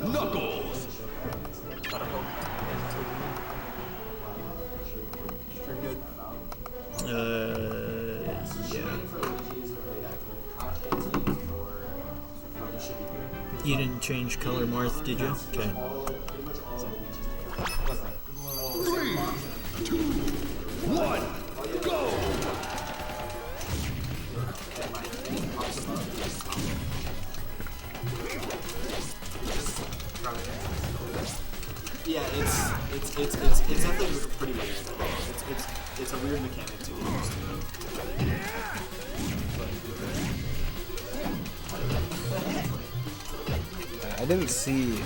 Knuckles. Yeah. You didn't change color, Marth, did you? Okay. 3, 2, 1, go! Yeah, it's definitely pretty weird. It's a weird mechanic to get used to. I didn't see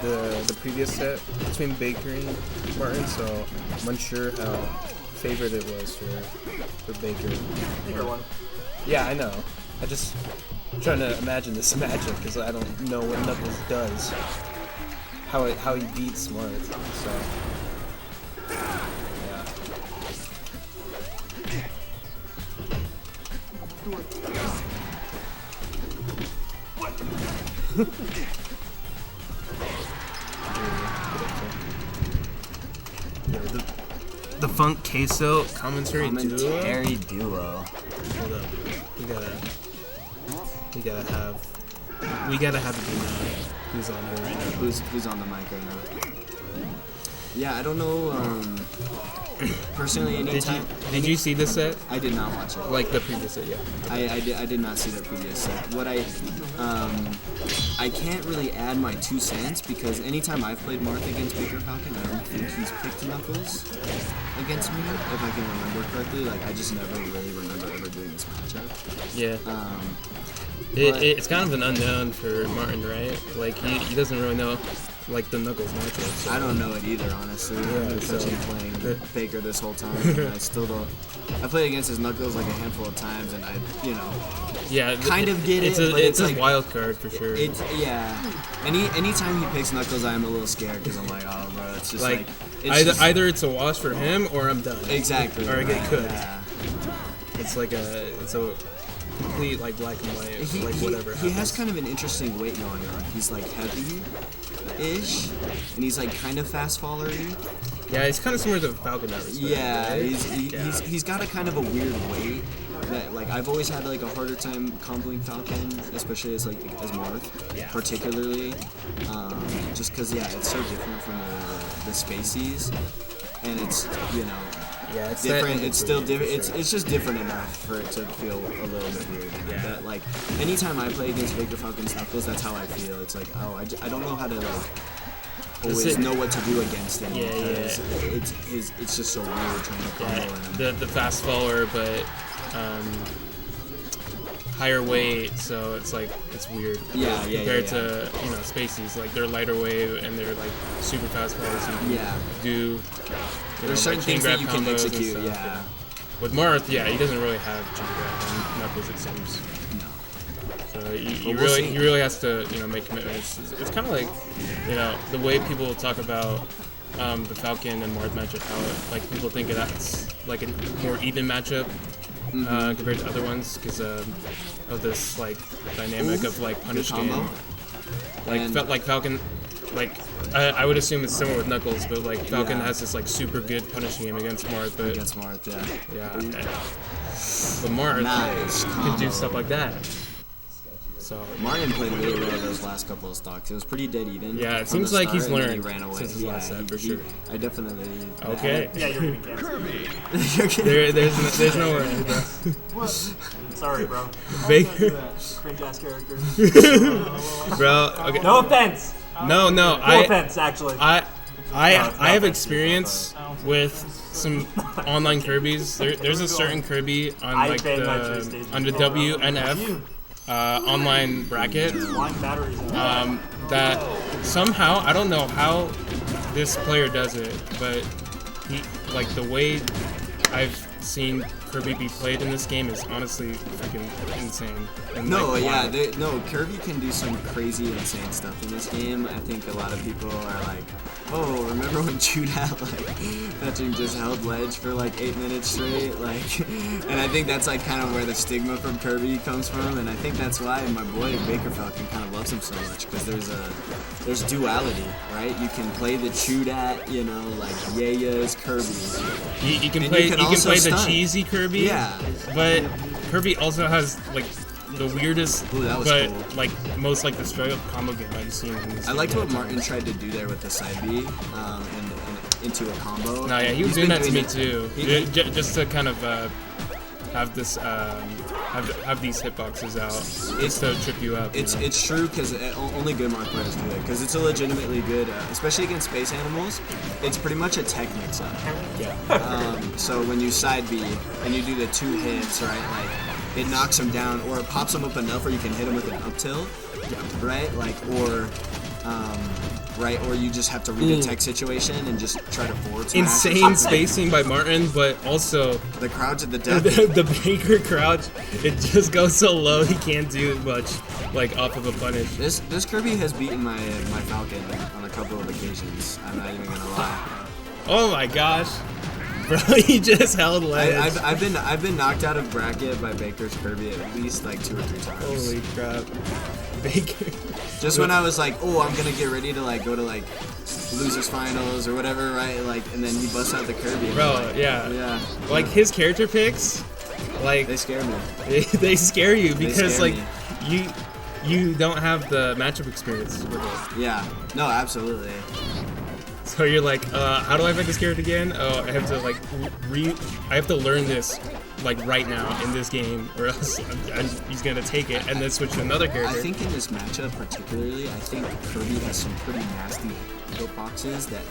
the previous set between Baker and Martin, so I'm unsure how favored it was for Baker. Baker won. Yeah, I know. I'm trying to imagine this matchup because I don't know what Knuckles does. How he beats Smart. So yeah. The Funk Queso commentary duo. duo. Hold up. We gotta have it be who's on here right now. Who's on the mic right now? Yeah, I don't know. Personally, anytime. Did you see this set? I did not watch it. Like the previous set, yeah. I did not see the previous set. What I can't really add my 2 cents because anytime I've played Marth against BakerFalcon, I don't think he's picked Knuckles against me, if I can remember correctly. Like, I just never really remember ever doing this matchup. Yeah. It's kind of an unknown for Martin, right? Like, he doesn't really know, like, the Knuckles matchup. So. I don't know it either, honestly. I've been playing Baker this whole time, and I still don't. I played against his Knuckles like a handful of times, and I, kind of get it. But it's like, his wild card for sure. Anytime he picks Knuckles, I'm a little scared because I'm like, oh, bro, it's just like either it's a wash for him or I'm done. Exactly. Or I get cooked. Yeah. It's a complete like black and white. Whatever. He has kind of an interesting weight going on. He's like heavy-ish, and he's like kind of fast fallery. Yeah, he's kind of similar to Falcon in that respect. Yeah, right? he's got a kind of a weird weight that like I've always had like a harder time comboing Falcon, especially as Marth, particularly, just because it's so different from the Spaceys, and it's yeah, it's different. It's still different. It's just different enough for it to feel a little bit weird. Yeah. That, like anytime I play against BakerFalcon's Knuckles, that's how I feel. It's like, oh, I don't know how to like always know what to do against him because it's just so weird trying to combo him. The fast faller, but higher weight, so it's like it's weird. Compared to Spaceys, like they're lighter weight and they're like super fast fallers. So you can do. There's certain things that you can execute. Yeah. With Marth, he doesn't really have chain grab on Knuckles, it seems. No. So he really has to make commitments. It's kind of like the way people talk about the Falcon and Marth matchup, how like people think that's like a more even matchup compared to other ones because of this like dynamic of like punish game. Like Falcon, like I would assume it's similar with Knuckles, but like Falcon has this like super good punish game against Marth. But against Marth, but Marth can do stuff like that. So Martin played really well those last couple of stocks. It was pretty dead even. Yeah, it seems like he's learned he ran away. since his last set for sure. I definitely. Okay. Yeah, you're getting canceled. Kirby. There's no worries, bro. What? Sorry, bro. Baker. Cringe ass character. Bro, okay. No offense. No, No offense, actually. I have experience with some online Kirby's. There's a certain Kirby on like the W and F online bracket that somehow, I don't know how this player does it, but he, like the way I've seeing Kirby be played in this game is honestly freaking insane. And, No, like, yeah, wild. Kirby can do some crazy, insane stuff in this game. I think a lot of people are like, oh, remember when Shootout, like, fetching just held ledge for like 8 minutes straight? Like, and I think that's like kind of where the stigma from Kirby comes from, and I think that's why my boy BakerFalcon kind of loves him so much, because there's duality, right? You can play the Shootout, you know, like Yaya's Kirby. You can And play you can the also stun. cheesy Kirby. Yeah. But Kirby also has like the weirdest, Ooh, that was but cool. like most like the straight up combo game I've seen. In this I game liked what yet. Martin tried to do there with the side B and into a combo. No, yeah, he was He's doing been that to me it- too. he- Just to kind of have this have these hitboxes out, just to trip you up. It's you know? it's true because only good Mark players do it, because it's a legitimately good, especially against space animals. It's pretty much a tech mix-up. yeah. So when you side B and you do the 2 hits, right, like it knocks him down or it pops him up enough where you can hit him with an up tilt, right, like or you just have to read a tech situation and just try to forward smash. Insane spacing by Martin, but also The crowds at the depth. the Baker crouch, it just goes so low he can't do much like off of a punish. This Kirby has beaten my Falcon on a couple of occasions. I'm not even gonna lie. Oh my gosh, bro, he just held ledge. I've been knocked out of bracket by Baker's Kirby at least like 2 or 3 times. Holy crap, Baker. Just when I was like, oh, I'm gonna get ready to like go to like losers finals or whatever, right? Like, and then he busts out the Kirby. And Bro, I'm like, yeah. Like his character picks, like They scare me. they scare you because scare like you don't have the matchup experience with it. Yeah. No, absolutely. So you're like, how do I pick this character again? Oh, I have to like I have to learn this like right now in this game, or else he's gonna take it and then switch to another character. I think in this matchup particularly, I think Kirby has some pretty nasty hitboxes that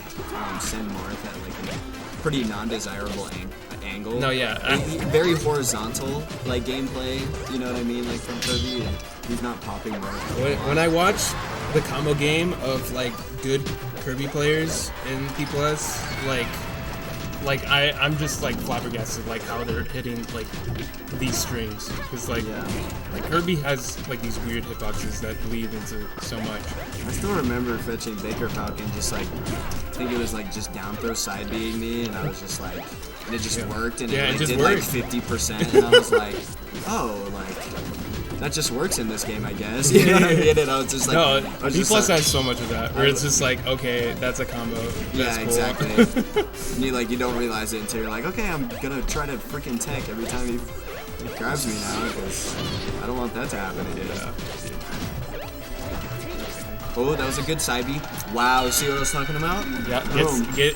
send Marth at like a pretty non-desirable angle. No, yeah. Very horizontal like gameplay. You know what I mean? Like from Kirby, and he's not popping Marth. When I watch the combo game of like good Kirby players in P+, like I'm just like flabbergasted like how they're hitting like these strings, because like Kirby has like these weird hitboxes that bleed into so much. I still remember fetching BakerFalcon just like, I think it was like just down throw side being me, and I was just like, and it just worked, and Yeah, it, it like, just did worked. like 50%, and I was like, oh, like that just works in this game, I guess. You know what I mean? And I was just like, No, I was P+ just like, has so much of that where it's just like, okay, that's a combo. That's yeah, cool. exactly. And you don't realize it until you're like, okay, I'm gonna try to freaking tech every time he grabs me now, because I don't want that to happen again. Oh, that was a good side B. Wow, see what I was talking about? Yeah, Boom. the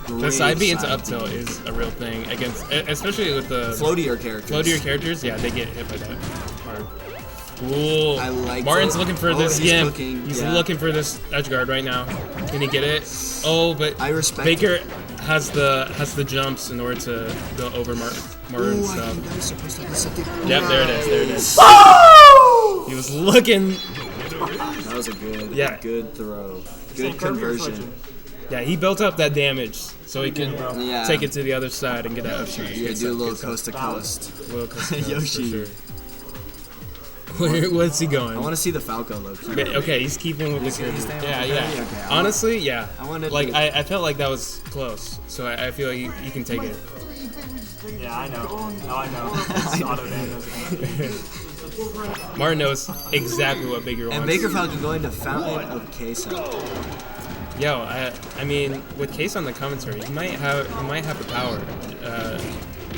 Great side B into side up tilt is a real thing against, especially with the Floatier characters. floatier characters. Yeah, they get hit by that hard. Ooh, I like Martin's it. looking for Oh, this he's gimp. cooking, He's yeah. looking for this edge guard right now. Can he get it? Oh, but I respect Baker has the jumps in order to go over Martin's Ooh, I stuff. think that was supposed to be something. Yep, there it is. There it is. He was looking. That was a good throw. Good conversion. Yeah, he built up that damage so he can Yeah. take it to the other side and get that up smash. Yeah, do a little coast to coast. Yoshi. For sure. Where's he going? I want to see the Falco low key. Okay, he's keeping with the He's Kirby. staying with Yeah, the yeah. Kirby? Okay, Honestly, yeah. I wanted like to- I felt like that was close, so I feel like you can take it. Yeah, I know. No, I know. It's auto-ban doesn't Martin knows exactly what Baker wants. And BakerFalcon going to Fountain of Queso. Yo, I mean, with Case on the commentary, he might have the power,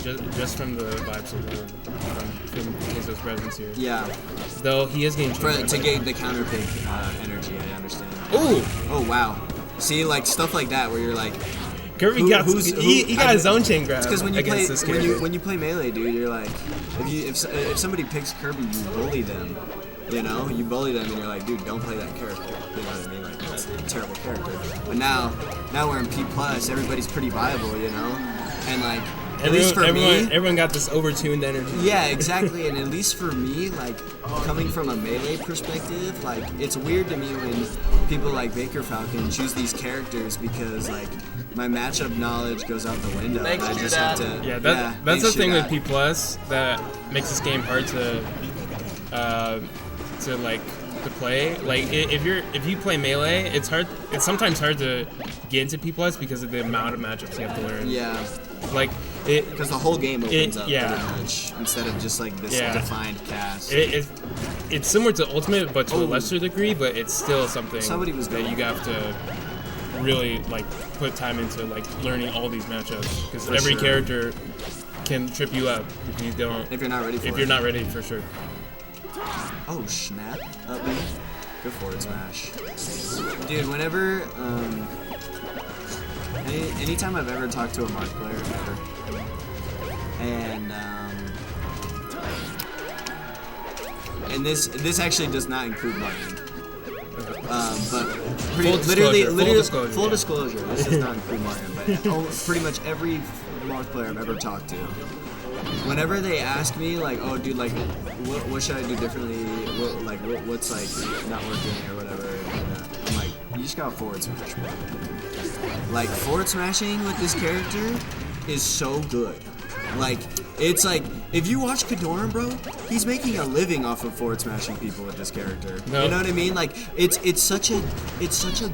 just from the vibes from Queso's presence here. Yeah, Though he is getting to get the counter pick energy, I understand. Ooh, Oh wow. See, like stuff like that where you're like, Kirby Who- got who's- he who- got I- his own chain grab because when you play against this character. when you play melee, dude, you're like, if somebody picks Kirby, you bully them. You know, you bully them, and you're like, dude, don't play that character. You know what I mean? Like, that's a terrible character. But now we're in P+, everybody's pretty viable, you know, and like, at least for me, everyone got this overtuned energy. yeah, exactly. And at least for me, like, coming from a melee perspective, like, it's weird to me when people like BakerFalcon choose these characters because, like, my matchup knowledge goes out the window. Makes and I you just that. have to. Yeah, that's makes the you thing with that. P plus that makes this game hard to like to play. Like if you play melee, it's hard. It's sometimes hard to get into P plus because of the amount of matchups you have to learn. Yeah, Like it. because the whole game opens up yeah. pretty much instead of just like this Yeah. defined cast. It's similar to Ultimate, but to a lesser degree. But it's still something Somebody was that going. you have to really like put time into, like learning all these matchups, because For every sure. character can trip you up if you don't. If you're not ready for it. If you're not ready, for sure. Oh snap! Up B. Good forward smash. Dude, whenever anytime I've ever talked to a Mark player, ever, and this actually does not include Martin. But Full disclosure, full yeah. disclosure, this does not include Martin, but pretty much every Mark player I've ever talked to, whenever they ask me like, oh dude, like what should I do differently, what's like not working or whatever, I'm like, you just gotta forward smash, bro. Like forward smashing with this character is so good. Like, it's like, if you watch Kadoran, bro, he's making a living off of forward smashing people with this character. No. You know what I mean? Like, it's such a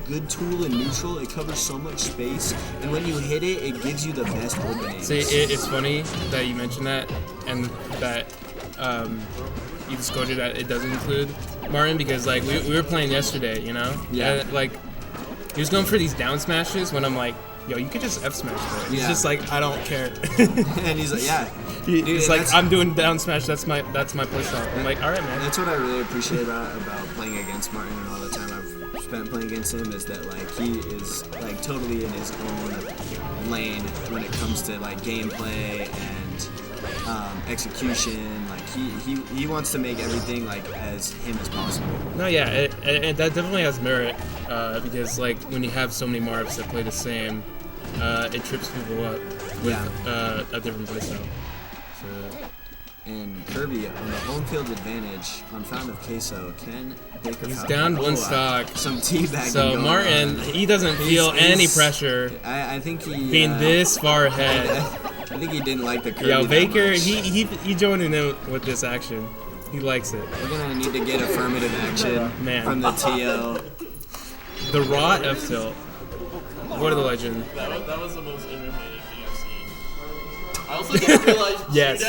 good tool in neutral. It covers so much space, and when you hit it, it gives you the best openings. See, it's funny that you mentioned that, and that you disclosed that it doesn't include Martin, because like we were playing yesterday, you know? Yeah. And, like, he was going for these down smashes when I'm like, yo, you could just F smash that. He's Yeah. just like, I don't care. And he's like, yeah. Dude, He's and like, that's- I'm doing down smash. That's my playstyle. I'm like, all right, man. That's what I really appreciate about playing against Martin and all the time I've spent playing against him, is that like he is like totally in his own lane when it comes to like gameplay and execution. Like he wants to make everything like as him as possible. No, yeah, it that definitely has merit, because like when you have so many Marvs that play the same, it trips people up with a different playstyle. So. And Kirby on the home field advantage on Fountain of Queso. Can BakerFalcon He's down one stock. Some teabagging. So going Martin, on. he doesn't feel any pressure I think he being this far ahead. I think he didn't like the Kirby. Yo, that Baker, much. he joining in with this action. He likes it. We're gonna need to get affirmative action Man. from the TL. The raw F tilt. What a legend. That was the most entertaining thing I've seen. I also didn't realize Yes.